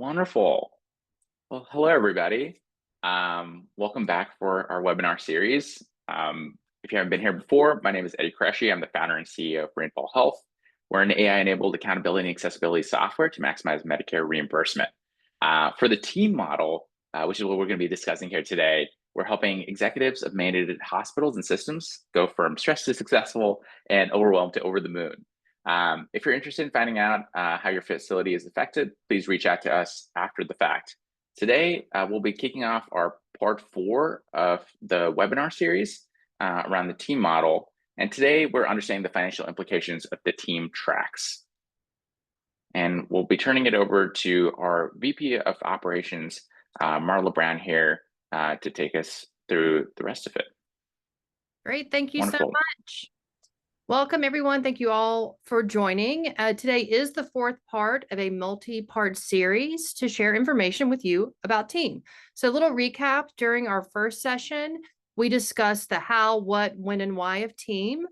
Wonderful. Well, hello, everybody. Welcome back for our webinar series. If you haven't been here before, my name is Eddie Cresci. I'm the founder and CEO of Rainfall Health. We're an AI-enabled accountability and accessibility software to maximize Medicare reimbursement. For the team model, which is what we're going to be discussing here today, we're helping executives of mandated hospitals and systems go from stressed to successful and overwhelmed to over the moon. If you're interested in finding out how your facility is affected, please reach out to us after the fact. Today, we'll be kicking off our part 4 of the webinar series around the team model. And today we're understanding the financial implications of the team tracks. And we'll be turning it over to our VP of Operations, Marla Brown here, to take us through the rest of it. Great, thank you so Wonderful. much. Welcome, everyone. Thank you all for joining. Today is the 4th part of a multi-part series to share information with you about team. So a little recap: during our first session, we discussed the how, what, when, and why of team.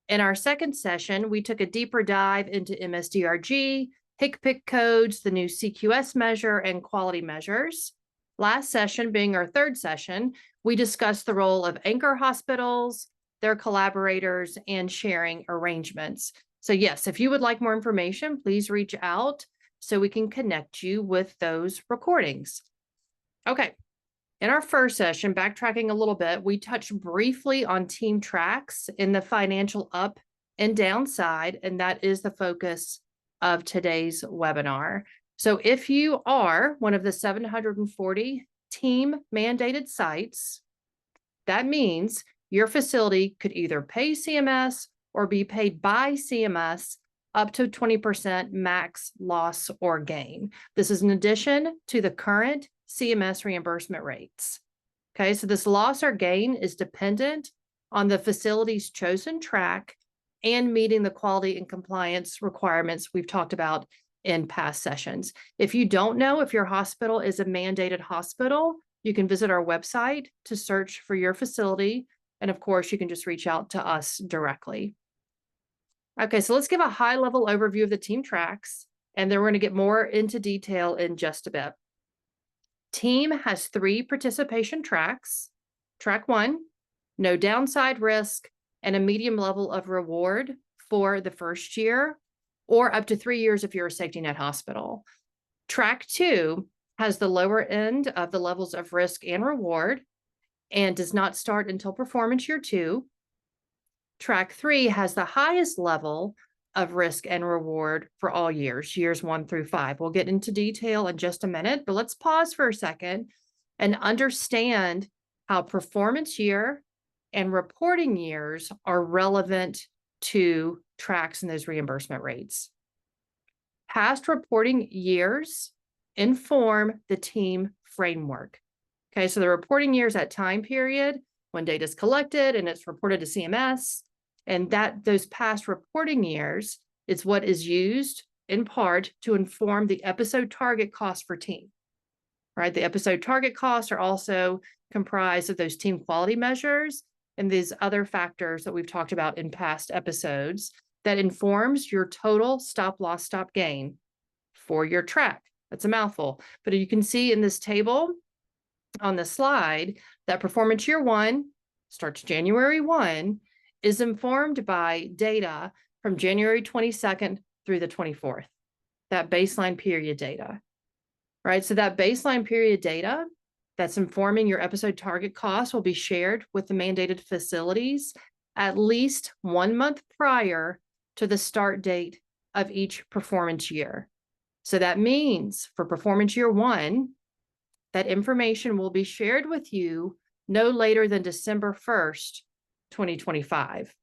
In our second session, we took a deeper dive into MSDRG, HCPCS codes, the new CQS measure, and quality measures. Last session, being our third session, we discussed the role of anchor hospitals, their collaborators, and sharing arrangements. So yes, if you would like more information, please reach out so we can connect you with those recordings. Okay, in our first session, backtracking a little bit, we touched briefly on team tracks in the financial up and down side, and that is the focus of today's webinar. So if you are one of the 740 team mandated sites, that means your facility could either pay CMS or be paid by CMS up to 20% max loss or gain. This is in addition to the current CMS reimbursement rates. Okay, so this loss or gain is dependent on the facility's chosen track and meeting the quality and compliance requirements we've talked about in past sessions. If you don't know if your hospital is a mandated hospital, you can visit our website to search for your facility. And of course, you can just reach out to us directly. Okay, so let's give a high-level overview of the team tracks, and then we're going to get more into detail in just a bit. Team has 3 participation tracks. Track 1, no downside risk and a medium level of reward for the first year, or up to 3 years if you're a safety net hospital. Track 2 has the lower end of the levels of risk and reward and does not start until performance year 2. Track 3 has the highest level of risk and reward for all years 1 through 5. We'll get into detail in just a minute, but let's pause for a second and understand how performance year and reporting years are relevant to tracks and those reimbursement rates. Past reporting years inform the team framework. Okay, so the reporting year is that time period when data is collected and it's reported to CMS, and that those past reporting years is what is used in part to inform the episode target cost for team. Right, the episode target costs are also comprised of those team quality measures and these other factors that we've talked about in past episodes that informs your total stop loss stop gain for your track. That's a mouthful, but you can see in this table on the slide that performance year 1 starts January 1 is informed by data from January 22nd through the 24th, that baseline period data, right? So that baseline period data that's informing your episode target cost will be shared with the mandated facilities at least 1 month prior to the start date of each performance year. So that means for performance year 1, that information will be shared with you no later than December 1st, 2025.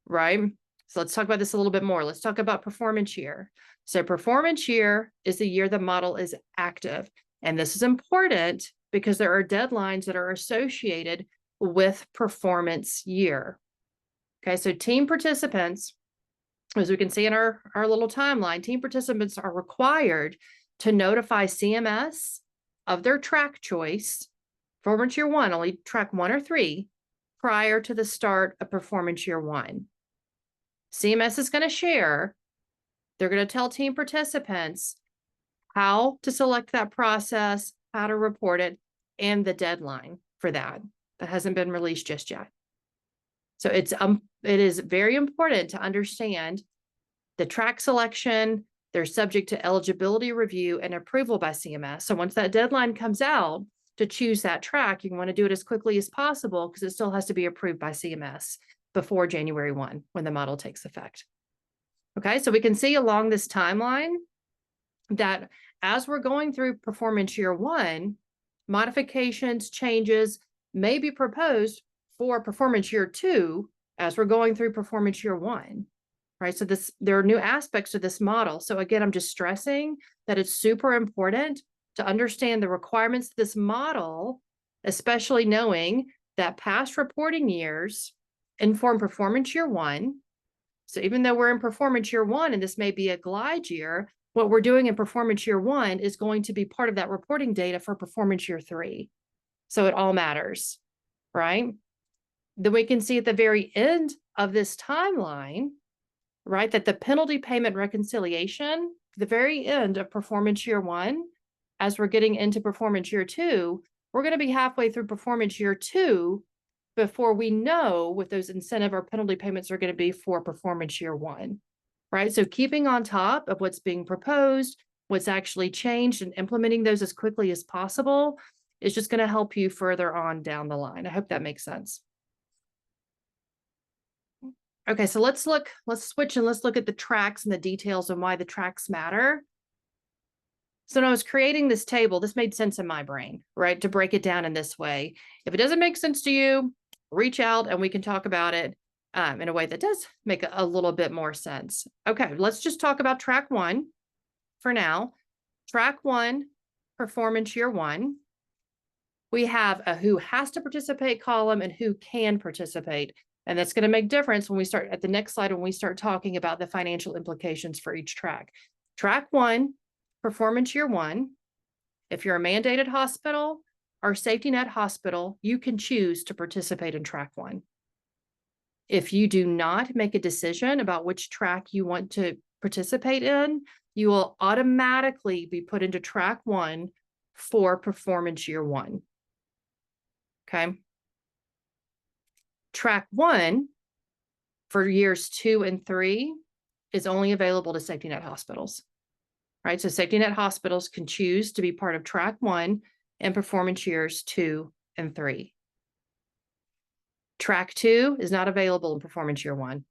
Right? So let's talk about this a little bit more. Let's talk about performance year. So performance year is the year the model is active. And this is important because there are deadlines that are associated with performance year. Okay, so team participants, as we can see in our little timeline, team participants are required to notify CMS of their track choice, performance year 1, only track 1 or 3, prior to the start of performance year 1. CMS is going to share, they're going to tell team participants how to select that process, how to report it, and the deadline for that. That hasn't been released just yet. So it is very important to understand the track selection. They're subject to eligibility review and approval by CMS. So once that deadline comes out to choose that track, you want to do it as quickly as possible because it still has to be approved by CMS before January 1 when the model takes effect. Okay, so we can see along this timeline that as we're going through performance year 1, modifications, changes may be proposed for performance year 2 as we're going through performance year 1, right? So there are new aspects to this model. So again, I'm just stressing that it's super important to understand the requirements of this model, especially knowing that past reporting years inform performance year 1. So even though we're in performance year 1, and this may be a glide year, what we're doing in performance year 1 is going to be part of that reporting data for performance year 3. So it all matters, right? Then we can see at the very end of this timeline, right, that the penalty payment reconciliation, the very end of performance year 1, as we're getting into performance year 2, we're going to be halfway through performance year 2 before we know what those incentive or penalty payments are going to be for performance year 1, right? So keeping on top of what's being proposed, what's actually changed, and implementing those as quickly as possible is just going to help you further on down the line. I hope that makes sense. Okay, so let's switch and let's look at the tracks and the details and why the tracks matter. So when I was creating this table, this made sense in my brain, right? To break it down in this way. If it doesn't make sense to you, reach out and we can talk about it in a way that does make a little bit more sense. Okay, let's just talk about track 1 for now. Track 1, performance year 1. We have a who has to participate column and who can participate. And that's going to make difference when we start at the next slide, when we start talking about the financial implications for each track. Track 1, performance year 1. If you're a mandated hospital or safety net hospital, you can choose to participate in track 1. If you do not make a decision about which track you want to participate in, you will automatically be put into track 1 for performance year 1. Okay. Track 1 for years 2 and 3 is only available to safety net hospitals, right? So safety net hospitals can choose to be part of track 1 in performance years 2 and 3. Track 2 is not available in performance year 1.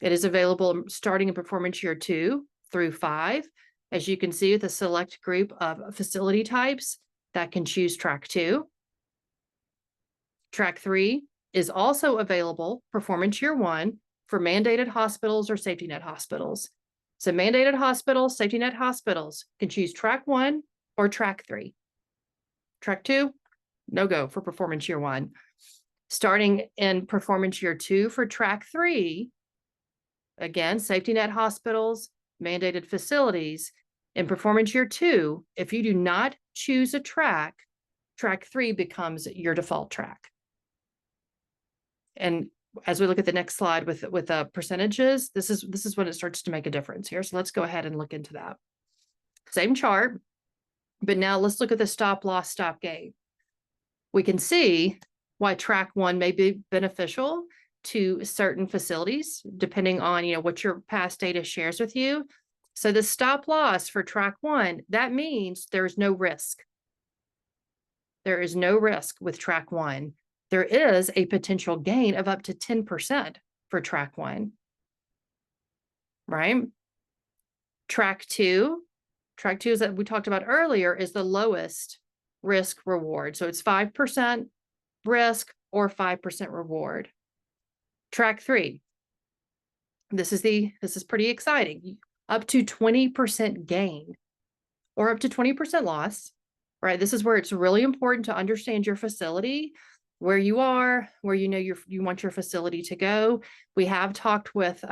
It is available starting in performance year 2 through 5. As you can see, with a select group of facility types that can choose track 2. Track 3 is also available performance year 1 for mandated hospitals or safety net hospitals. So mandated hospitals, safety net hospitals can choose track 1 or track 3. Track 2, no go for performance year 1. Starting in performance year 2 for track 3, again, safety net hospitals, mandated facilities. In performance year 2, if you do not choose a track, track 3 becomes your default track. And as we look at the next slide with percentages, this is when it starts to make a difference here. So let's go ahead and look into that. Same chart, but now let's look at the stop loss, stop gain. We can see why track 1 may be beneficial to certain facilities, depending on what your past data shares with you. So the stop loss for track 1, that means there's no risk. There is no risk with track 1. There is a potential gain of up to 10% for track 1, right? Track 2 is that we talked about earlier, is the lowest risk reward. So it's 5% risk or 5% reward. Track 3, this is pretty exciting. Up to 20% gain or up to 20% loss, right? This is where it's really important to understand your facility, where you are, where you want your facility to go. We have talked with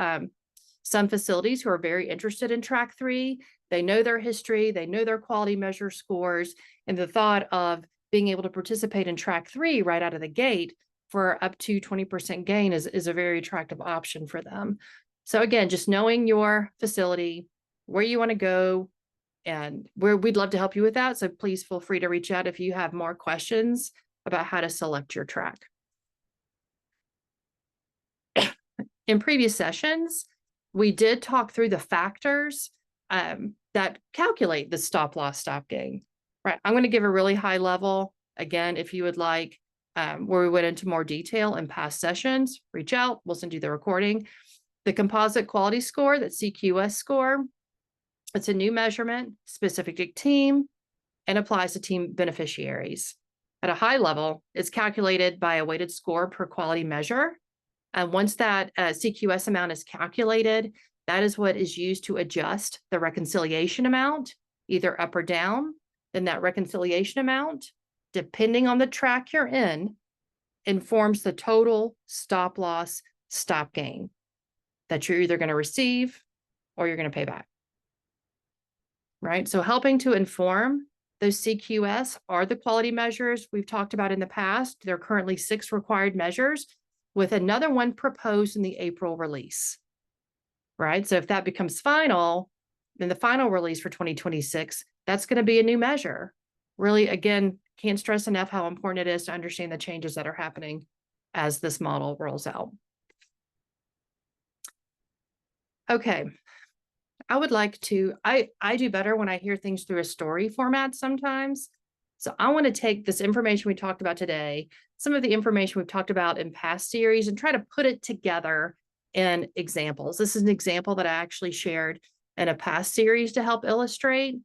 some facilities who are very interested in track 3. They know their history, they know their quality measure scores, and the thought of being able to participate in track 3 right out of the gate for up to 20% gain is a very attractive option for them. So again, just knowing your facility, where you want to go, And we'd love to help you with that. So please feel free to reach out if you have more questions about how to select your track. In previous sessions, we did talk through the factors that calculate the stop loss, stop gain. Right. I'm going to give a really high level. Again, if you would like, where we went into more detail in past sessions, reach out. We'll send you the recording. The composite quality score, that CQS score, it's a new measurement specific to team and applies to team beneficiaries. At a high level, it's calculated by a weighted score per quality measure. And once that CQS amount is calculated, that is what is used to adjust the reconciliation amount, either up or down. Then that reconciliation amount, depending on the track you're in, informs the total stop loss, stop gain that you're either going to receive or you're going to pay back. Right? So helping to inform those CQS are the quality measures we've talked about in the past. There are currently 6 required measures, with another one proposed in the April release. Right? So if that becomes final, then the final release for 2026, that's going to be a new measure. Really, again, can't stress enough how important it is to understand the changes that are happening as this model rolls out. Okay. I would like to, I do better when I hear things through a story format sometimes. So I want to take this information we talked about today, some of the information we've talked about in past series, and try to put it together in examples. This is an example that I actually shared in a past series to help illustrate.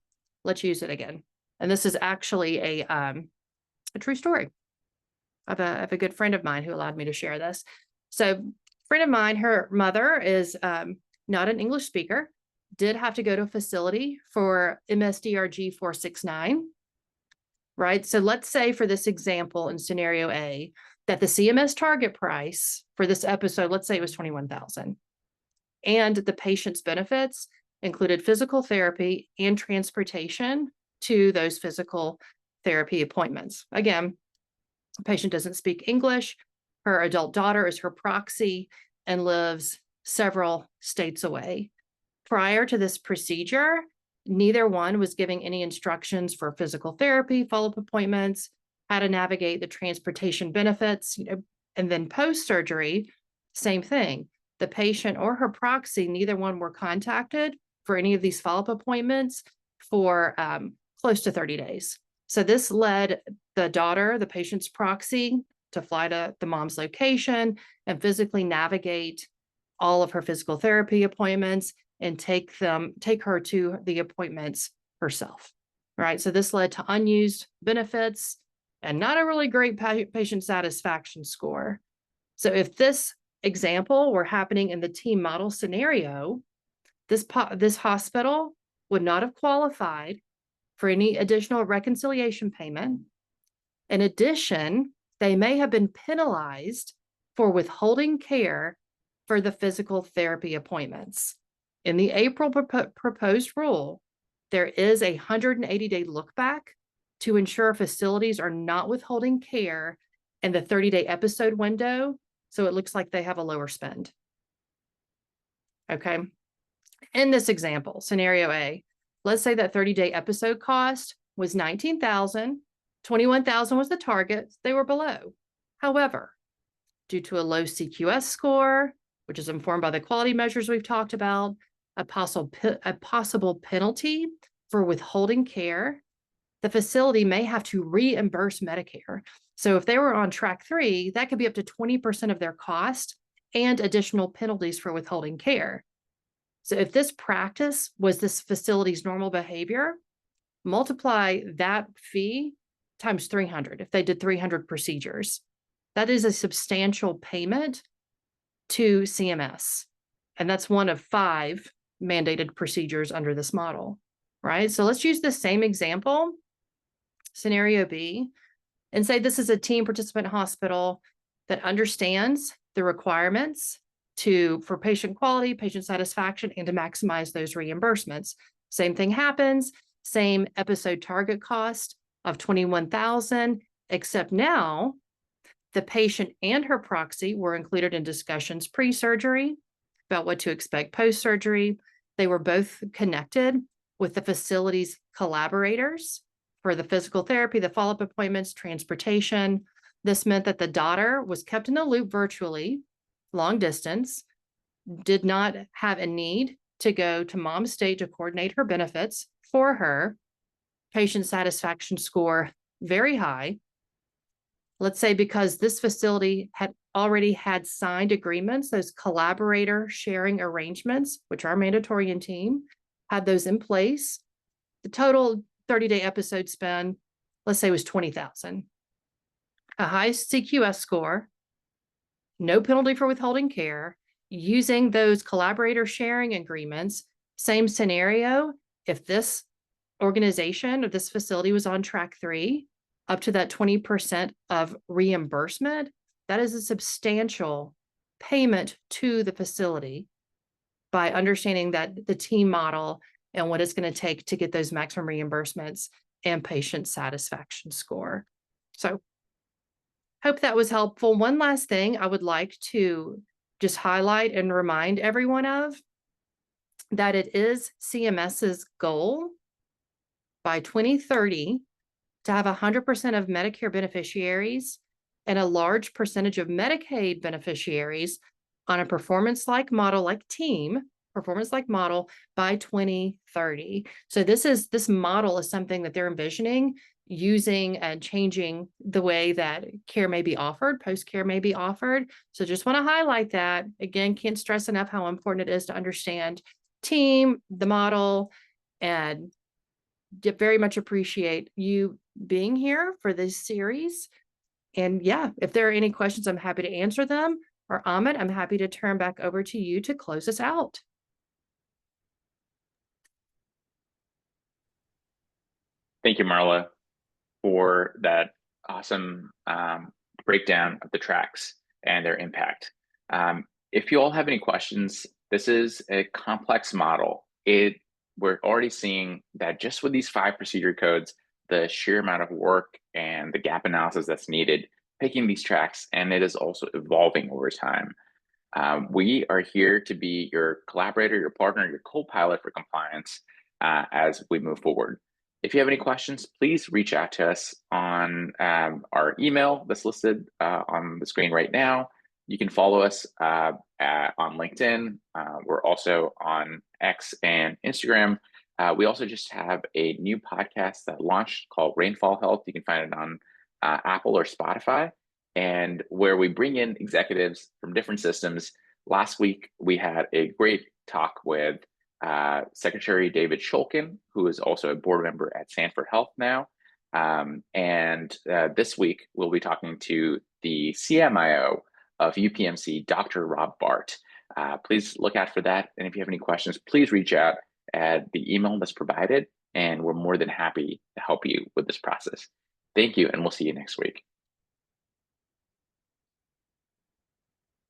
Let's use it again. And this is actually a true story of a good friend of mine who allowed me to share this. So a friend of mine, her mother is not an English speaker, did have to go to a facility for MSDRG 469, right? So let's say for this example in scenario A, that the CMS target price for this episode, let's say it was $21,000, and the patient's benefits included physical therapy and transportation to those physical therapy appointments. Again, the patient doesn't speak English. Her adult daughter is her proxy and lives several states away. Prior to this procedure, neither one was giving any instructions for physical therapy, follow-up appointments, how to navigate the transportation benefits, and then post-surgery, same thing. The patient or her proxy, neither one were contacted for any of these follow-up appointments for close to 30 days. So this led the daughter, the patient's proxy, to fly to the mom's location and physically navigate all of her physical therapy appointments and take her to the appointments herself, right? So this led to unused benefits and not a really great patient satisfaction score. So if this example were happening in the team model scenario, this hospital would not have qualified for any additional reconciliation payment. In addition, they may have been penalized for withholding care for the physical therapy appointments. In the April proposed rule, there is a 180-day look back to ensure facilities are not withholding care in the 30-day episode window, so it looks like they have a lower spend. Okay. In this example, scenario A, let's say that 30-day episode cost was $19,000, $21,000 was the target, they were below. However, due to a low CQS score, which is informed by the quality measures we've talked about, a possible penalty for withholding care, the facility may have to reimburse Medicare. So if they were on track 3, that could be up to 20% of their cost and additional penalties for withholding care. So if this practice was this facility's normal behavior, multiply that fee times 300 if they did 300 procedures. That is a substantial payment to CMS. And that's one of 5 mandated procedures under this model, right? So let's use the same example, scenario B, and say this is a team participant hospital that understands the requirements for patient quality, patient satisfaction, and to maximize those reimbursements. Same thing happens, same episode target cost of $21,000, except now the patient and her proxy were included in discussions pre-surgery about what to expect post-surgery. They were both connected with the facility's collaborators for the physical therapy, the follow-up appointments, transportation. This meant that the daughter was kept in the loop virtually, long distance, did not have a need to go to mom's state to coordinate her benefits for her. Patient satisfaction score, very high. Let's say because this facility had already had signed agreements, those collaborator sharing arrangements, which are mandatory in team, had those in place. The total 30-day episode spend, let's say, was 20,000. A high CQS score, no penalty for withholding care, using those collaborator sharing agreements. Same scenario, if this organization or this facility was on track 3, up to that 20% of reimbursement, that is a substantial payment to the facility by understanding that the team model and what it's going to take to get those maximum reimbursements and patient satisfaction score. So hope that was helpful. One last thing I would like to just highlight and remind everyone of, that it is CMS's goal by 2030 to have 100% of Medicare beneficiaries and a large percentage of Medicaid beneficiaries on a performance-like model, like TEAM, performance-like model by 2030. So this model is something that they're envisioning using and changing the way that care may be offered, post-care may be offered. So just want to highlight that. Again, can't stress enough how important it is to understand TEAM, the model, and very much appreciate you being here for this series. And yeah, if there are any questions, I'm happy to answer them. Or Ahmed, I'm happy to turn back over to you to close us out. Thank you, Marla, for that awesome breakdown of the tracks and their impact. If you all have any questions, this is a complex model. We're already seeing that just with these 5 procedure codes, the sheer amount of work and the gap analysis that's needed, picking these tracks, and it is also evolving over time. We are here to be your collaborator, your partner, your co-pilot for compliance as we move forward. If you have any questions, please reach out to us on our email that's listed on the screen right now. You can follow us on LinkedIn. We're also on X and Instagram. We also just have a new podcast that launched called Rainfall Health. You can find it on Apple or Spotify, and where we bring in executives from different systems. Last week, we had a great talk with Secretary David Shulkin, who is also a board member at Sanford Health now. And this week, we'll be talking to the CMIO of UPMC, Dr. Rob Bart. Please look out for that. And if you have any questions, please reach out at the email that's provided, and we're more than happy to help you with this process. Thank you, and we'll see you next week.